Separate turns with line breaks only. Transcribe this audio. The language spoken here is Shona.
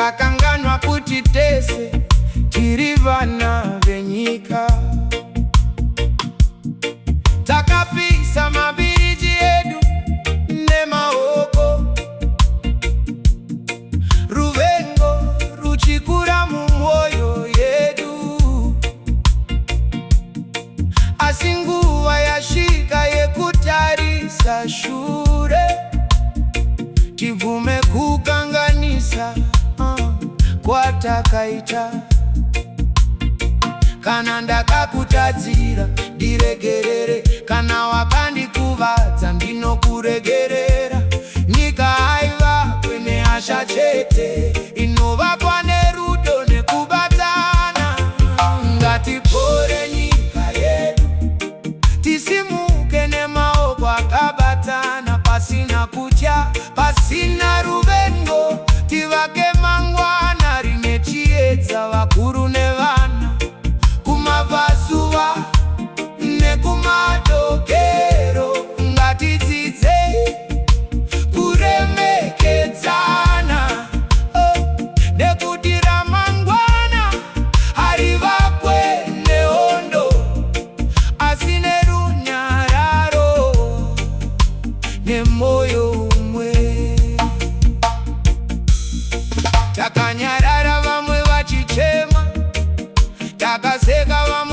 Takakanganwa kuti tese tiri vana venyika. Takapisa mabiriji yedu nemaoko, ruvengo ruchikura mumwoyo yedu. Asi nguva yasvika yekutarisa shure, tibvume kukanganisa kwatakaita. Kana ndakakutadzira ndiregerere, kana wakandikuvadza ndinokuregerera. Nyika haivakwe nehasha chete, inovakwa nerudo nekubatana. Ngatipore nyika yedu, tisimuke nemaoko akabatana. Pasina kutya, pasina ruvengo, tivake mangwana rine chiedza. Vakuru nevana, kumabvazuva nekumadokero, ngatidzidze kuremekedzana. Nekuti ramangwana harivakwe nehondo, asi nerunyararo nemoyo umwe. Takanyarara vamwe vachichema, takaseka vamwe